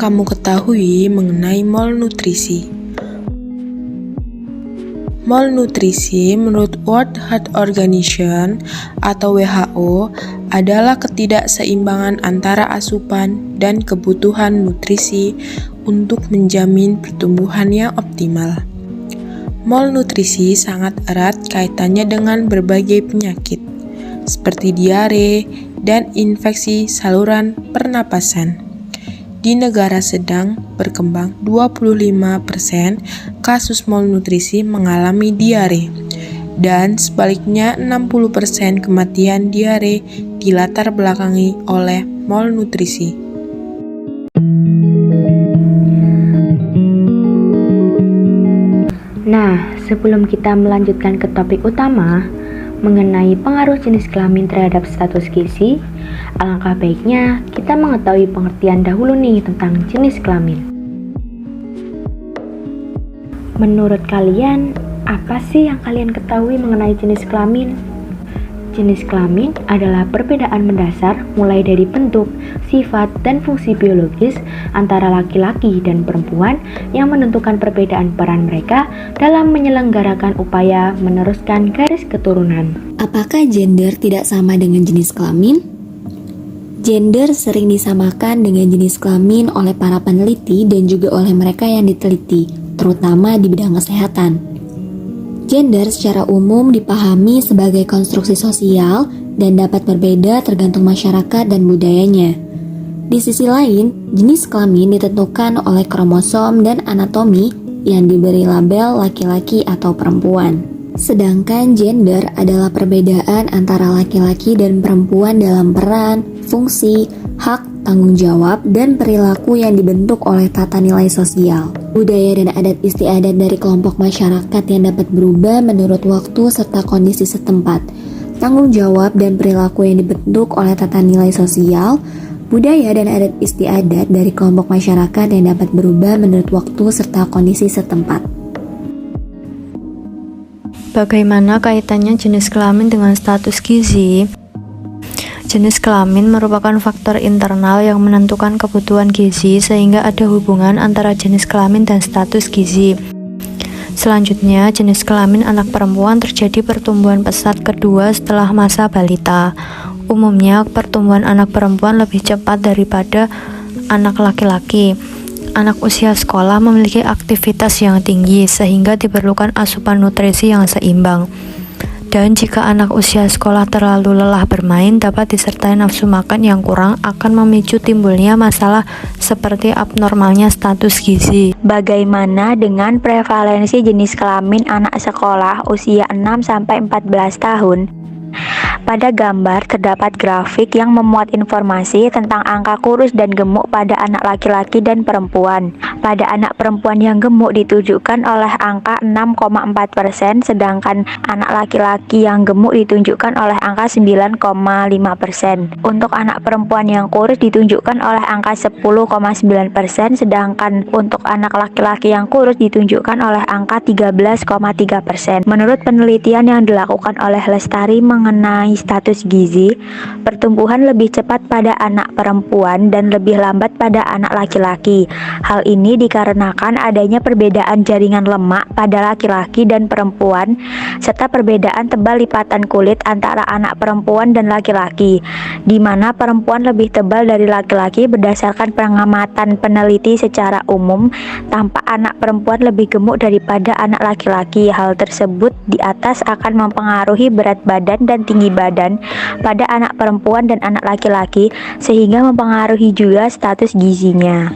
kamu ketahui mengenai malnutrisi? Malnutrisi menurut World Health Organization atau WHO adalah ketidakseimbangan antara asupan dan kebutuhan nutrisi untuk menjamin pertumbuhan yang optimal. Malnutrisi sangat erat kaitannya dengan berbagai penyakit, seperti diare dan infeksi saluran pernapasan. Di negara sedang berkembang, 25% kasus malnutrisi mengalami diare, dan sebaliknya 60% kematian diare dilatar belakangi oleh malnutrisi. Nah, sebelum kita melanjutkan ke topik utama mengenai pengaruh jenis kelamin terhadap status gizi, alangkah baiknya kita mengetahui pengertian dahulu nih tentang jenis kelamin. Menurut kalian, apa sih yang kalian ketahui mengenai jenis kelamin? Jenis kelamin adalah perbedaan mendasar mulai dari bentuk, sifat, dan fungsi biologis antara laki-laki dan perempuan yang menentukan perbedaan peran mereka dalam menyelenggarakan upaya meneruskan garis keturunan. Apakah gender tidak sama dengan jenis kelamin? Gender sering disamakan dengan jenis kelamin oleh para peneliti dan juga oleh mereka yang diteliti, terutama di bidang kesehatan. Gender secara umum dipahami sebagai konstruksi sosial dan dapat berbeda tergantung masyarakat dan budayanya. Di sisi lain, jenis kelamin ditentukan oleh kromosom dan anatomi yang diberi label laki-laki atau perempuan. Sedangkan gender adalah perbedaan antara laki-laki dan perempuan dalam peran, fungsi, hak, tanggung jawab, dan perilaku yang dibentuk oleh tata nilai sosial. Budaya dan adat istiadat dari kelompok masyarakat yang dapat berubah menurut waktu serta kondisi setempat. Tanggung jawab dan perilaku yang dibentuk oleh tata nilai sosial, budaya dan adat istiadat dari kelompok masyarakat yang dapat berubah menurut waktu serta kondisi setempat. Bagaimana kaitannya jenis kelamin dengan status gizi? Jenis kelamin merupakan faktor internal yang menentukan kebutuhan gizi sehingga ada hubungan antara jenis kelamin dan status gizi. Selanjutnya, jenis kelamin anak perempuan terjadi pertumbuhan pesat kedua setelah masa balita. Umumnya, pertumbuhan anak perempuan lebih cepat daripada anak laki-laki. Anak usia sekolah memiliki aktivitas yang tinggi sehingga diperlukan asupan nutrisi yang seimbang. Dan jika anak usia sekolah terlalu lelah bermain, dapat disertai nafsu makan yang kurang akan memicu timbulnya masalah seperti abnormalnya status gizi. Bagaimana dengan prevalensi jenis kelamin anak sekolah usia 6-14 tahun? Pada gambar terdapat grafik yang memuat informasi tentang angka kurus dan gemuk pada anak laki-laki dan perempuan. Pada anak perempuan yang gemuk ditunjukkan oleh angka 6,4%, sedangkan anak laki-laki yang gemuk ditunjukkan oleh angka 9,5%. Untuk anak perempuan yang kurus ditunjukkan oleh angka 10,9%, sedangkan untuk anak laki-laki yang kurus ditunjukkan oleh angka 13,3%. Menurut penelitian yang dilakukan oleh Lestari mengenai status gizi, pertumbuhan lebih cepat pada anak perempuan dan lebih lambat pada anak laki-laki. Hal ini dikarenakan adanya perbedaan jaringan lemak pada laki-laki dan perempuan, serta perbedaan tebal lipatan kulit antara anak perempuan dan laki-laki, di mana perempuan lebih tebal dari laki-laki berdasarkan pengamatan peneliti secara umum. Tampak anak perempuan lebih gemuk daripada anak laki-laki. Hal tersebut di atas akan mempengaruhi berat badan dan tinggi badan pada anak perempuan dan anak laki-laki, sehingga mempengaruhi juga status gizinya.